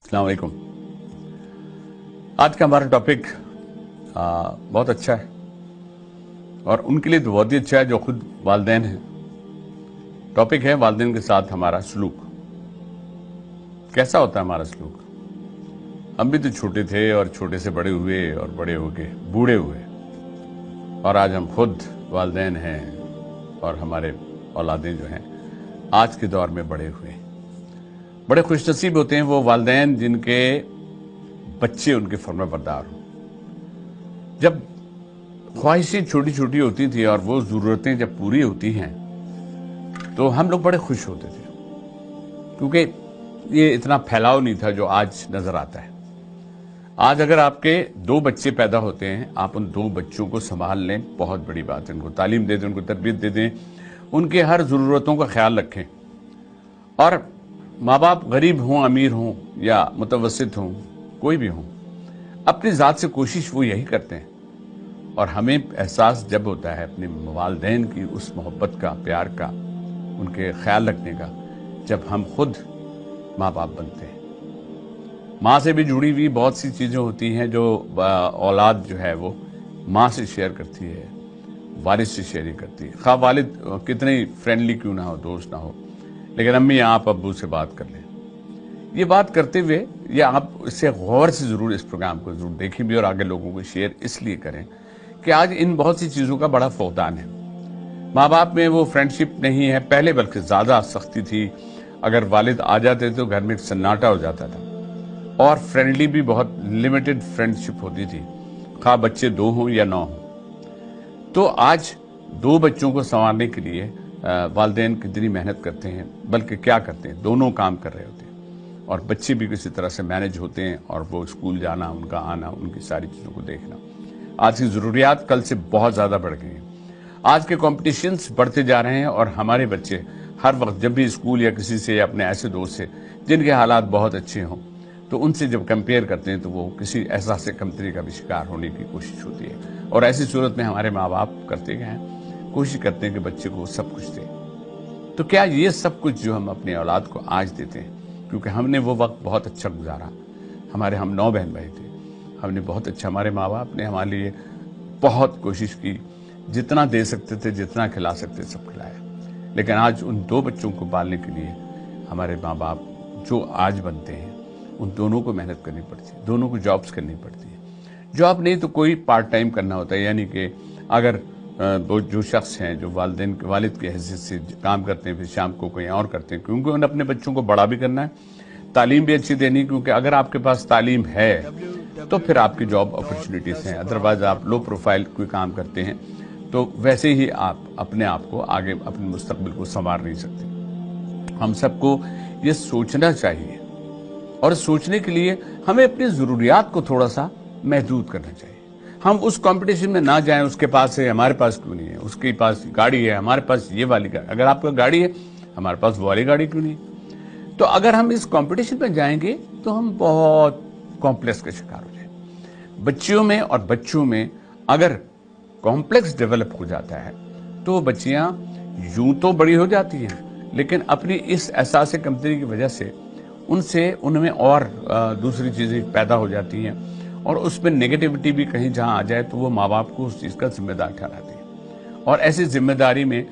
अस्सलाम वालेकुम। आज का हमारा टॉपिक बहुत अच्छा है और उनके लिए तो बहुत ही अच्छा है जो खुद वालिदैन हैं। टॉपिक है वालिदैन के साथ हमारा सलूक। कैसा होता है हमारा सलूक? हम भी तो छोटे थे और छोटे से बड़े हुए और बड़े होके बूढ़े हुए और आज हम खुद वालिदैन हैं और हमारे औलादें जो हैं आज के दौर में बड़े हुए। बड़े खुशनसीब होते हैं वो वालिदैन जिनके बच्चे उनके फर्माबरदार हों। जब ख्वाहिशें छोटी छोटी होती थी और वो ज़रूरतें जब पूरी होती हैं तो हम लोग बड़े खुश होते थे, क्योंकि ये इतना फैलाव नहीं था जो आज नज़र आता है। आज अगर आपके 2 बच्चे पैदा होते हैं, आप उन 2 बच्चों को संभाल लें, बहुत बड़ी बात है। उनको तालीम दे दें, उनको तरबियत दे दें, उनके हर ज़रूरतों का ख्याल रखें। और माँ बाप गरीब हों, अमीर हों या मुतवस्सित हों, कोई भी हों, अपनी ज़ात से कोशिश वो यही करते हैं। और हमें एहसास जब होता है अपने वालिदैन की उस मोहब्बत का, प्यार का, उनके ख्याल रखने का, जब हम खुद माँ बाप बनते हैं। माँ से भी जुड़ी हुई बहुत सी चीज़ें होती हैं जो औलाद जो है वो माँ से शेयर करती है, वालिद से शेयर करती है। खा वालिद कितने ही फ्रेंडली क्यों ना हो, दोस्त ना हो, लेकिन अम्मी आप अब्बू से बात कर लें। ये बात करते हुए ये आप इससे गौर से ज़रूर इस प्रोग्राम को ज़रूर देखें भी और आगे लोगों को शेयर इसलिए करें कि आज इन बहुत सी चीज़ों का बड़ा फौकदान है। माँ बाप में वो फ्रेंडशिप नहीं है, पहले बल्कि ज़्यादा सख्ती थी। अगर वालिद आ जाते तो घर में एक सन्नाटा हो जाता था और फ्रेंडली भी बहुत लिमिटेड फ्रेंडशिप होती थी, खा बच्चे 2 हों या 9 हों। तो आज 2 बच्चों को संभालने के लिए वालिदैन कितनी मेहनत करते हैं, बल्कि क्या करते हैं, दोनों काम कर रहे होते हैं और बच्चे भी किसी तरह से मैनेज होते हैं और वो स्कूल जाना, उनका आना, उनकी सारी चीज़ों को देखना। आज की ज़रूरियात कल से बहुत ज़्यादा बढ़ गई हैं। आज के कॉम्पिटिशन्स बढ़ते जा रहे हैं और हमारे बच्चे हर वक्त जब भी स्कूल या किसी से या अपने ऐसे दोस्त से जिनके हालात बहुत अच्छे हों तो उनसे जब कंपेयर करते हैं तो वो किसी एहसास कमतरी का भी शिकार होने की कोशिश होती है। और ऐसी सूरत में हमारे माँ बाप करते क्या हैं, कोशिश करते हैं कि बच्चे को सब कुछ दें। तो क्या ये सब कुछ जो हम अपनी औलाद को आज देते हैं, क्योंकि हमने वो वक्त बहुत अच्छा गुजारा, हम 9 बहन भाई थे, हमने बहुत अच्छा, हमारे माँ बाप ने हमारे लिए बहुत कोशिश की, जितना दे सकते थे, जितना खिला सकते सब खिलाया। लेकिन आज उन 2 बच्चों को पालने के लिए हमारे माँ बाप जो आज बनते हैं उन दोनों को मेहनत करनी पड़ती है, दोनों को जॉब्स करनी पड़ती है। जॉब नहीं तो कोई पार्ट टाइम करना होता है, यानी कि अगर वो जो शख्स हैं जो वालिद की हैसियत से काम करते हैं, फिर शाम को कहीं और करते हैं, क्योंकि उन्हें अपने बच्चों को बड़ा भी करना है, तालीम भी अच्छी देनी, क्योंकि अगर आपके पास तालीम है तो फिर आपकी जॉब अपॉर्चुनिटीज़ हैं। अदरवाइज आप लो प्रोफाइल कोई काम करते हैं तो वैसे ही आप अपने आप को आगे अपने मुस्तकबिल को संवार नहीं सकते। हम सबको ये सोचना चाहिए और सोचने के लिए हमें अपनी ज़रूरियात को थोड़ा सा महदूद करना चाहिए। हम उस कंपटीशन में ना जाएं, उसके पास है हमारे पास क्यों नहीं है, उसके पास गाड़ी है हमारे पास ये वाली गाड़ी, अगर आपका गाड़ी है हमारे पास वो वाली गाड़ी क्यों नहीं। तो अगर हम इस कंपटीशन में जाएंगे तो हम बहुत कॉम्प्लेक्स का शिकार हो जाएंगे। बच्चियों में और बच्चों में अगर कॉम्प्लेक्स डेवलप हो जाता है तो बच्चियां यूं तो बड़ी हो जाती हैं, लेकिन अपनी इस एहसास कमतरी की वजह से उनमें और दूसरी चीज़ें पैदा हो जाती हैं और उसमें नेगेटिविटी भी कहीं जहां आ जाए तो वो माँ बाप को उस चीज़ का जिम्मेदार ठहराती है। और ऐसी जिम्मेदारी में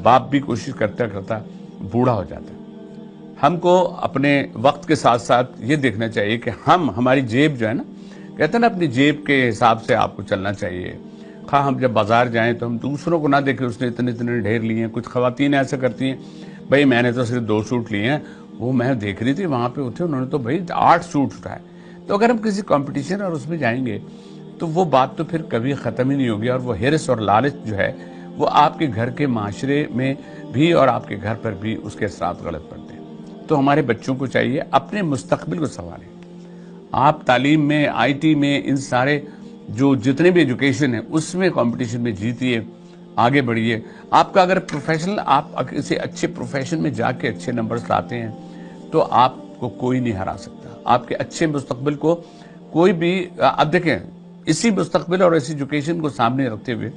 बाप भी कोशिश करता करता बूढ़ा हो जाता है। हमको अपने वक्त के साथ साथ ये देखना चाहिए कि हमारी जेब जो है ना, कहते हैं ना अपनी जेब के हिसाब से आपको चलना चाहिए। हम जब बाजार जाएं तो हम दूसरों को ना देखें उसने इतने इतने ढेर लिए हैं। कुछ खवातीन ऐसा करती हैं, भाई मैंने तो सिर्फ 2 सूट लिए हैं, वो मैं देख रही थी वहाँ पे उठे उन्होंने तो भाई 8 सूट उठाए। तो अगर हम किसी कंपटीशन और उसमें जाएंगे तो वो बात तो फिर कभी ख़त्म ही नहीं होगी और वो हिर्स और लालच जो है वो आपके घर के माशरे में भी और आपके घर पर भी उसके साथ गलत पड़ते हैं। तो हमारे बच्चों को चाहिए अपने मुस्तकबिल को संभालें। आप तालीम में, IT में, इन सारे जो जितने भी एजुकेशन है उसमें कंपटीशन में जीतिए, आगे बढ़िए। आपका अगर प्रोफेशनल आप किसी अच्छे प्रोफेशन में जाके अच्छे नंबर्स लाते हैं तो आपको कोई नहीं हरा सकता। आपके अच्छे मुस्तकबिल को कोई भी, अब देखें, इसी मुस्तकबिल और इसी एजुकेशन को सामने रखते हुए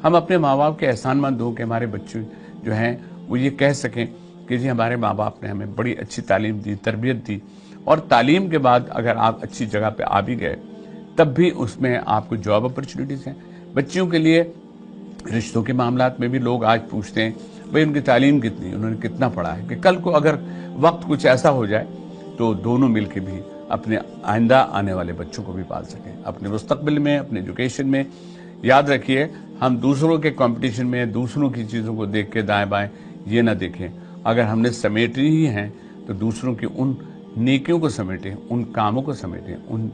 हम अपने माँ बाप के एहसानमंद हों कि हमारे बच्चे जो हैं वो ये कह सकें कि जी हमारे माँ बाप ने हमें बड़ी अच्छी तालीम दी, तरबियत दी اور تعلیم کے بعد اگر آپ اچھی جگہ پہ آ بھی گئے تب بھی اس میں آپ کو جاب اپرچونٹیز ہیں. بچیوں کے لیے رشتوں کے معاملات میں بھی لوگ آج پوچھتے ہیں بھئی ان کی تعلیم کتنی، انہوں نے کتنا پڑھا ہے، کہ کل کو اگر وقت کچھ ایسا ہو جائے تو دونوں مل کے بھی اپنے آئندہ آنے والے بچوں کو بھی پال سکیں. اپنے مستقبل میں، اپنے ایجوکیشن میں یاد رکھیے، ہم دوسروں کے کمپٹیشن میں دوسروں کی چیزوں کو دیکھ کے دائیں بائیں یہ نہ دیکھیں. اگر ہم نے سمیٹی ہی ہیں تو دوسروں کی ان نیکیوں کو سمیٹیں، ان کاموں کو سمیٹیں، ان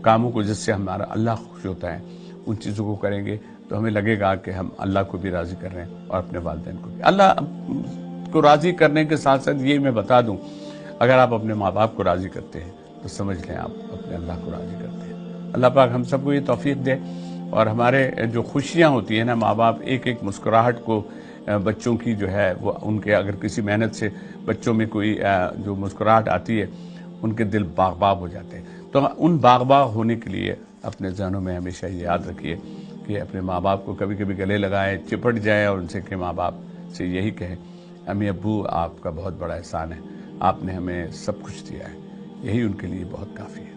کاموں کو جس سے ہمارا اللہ خوش ہوتا ہے، ان چیزوں کو کریں گے تو ہمیں لگے گا کہ ہم اللہ کو بھی راضی کر رہے ہیں اور اپنے والدین کو بھی. اللہ کو راضی کرنے کے ساتھ ساتھ یہ میں بتا دوں، اگر آپ اپنے ماں باپ کو راضی کرتے ہیں تو سمجھ لیں آپ اپنے اللہ کو راضی کرتے ہیں. اللہ پاک ہم سب کو یہ توفیق دے، اور ہمارے جو خوشیاں ہوتی ہیں نا، ماں باپ ایک ایک مسکراہٹ کو بچوں کی جو ہے وہ ان کے اگر کسی محنت سے بچوں میں کوئی جو مسکراہٹ آتی ہے ان کے دل باغ باغ ہو جاتے ہیں. تو ان باغ باغ ہونے کے لیے اپنے ذہنوں میں ہمیشہ یہ یاد رکھیے کہ اپنے ماں باپ کو کبھی کبھی گلے لگائیں، چپٹ جائیں اور ان سے کہ ماں باپ سے یہی کہیں امی ابو آپ کا بہت بڑا احسان ہے، آپ نے ہمیں سب کچھ دیا ہے، یہی ان کے لیے بہت کافی ہے.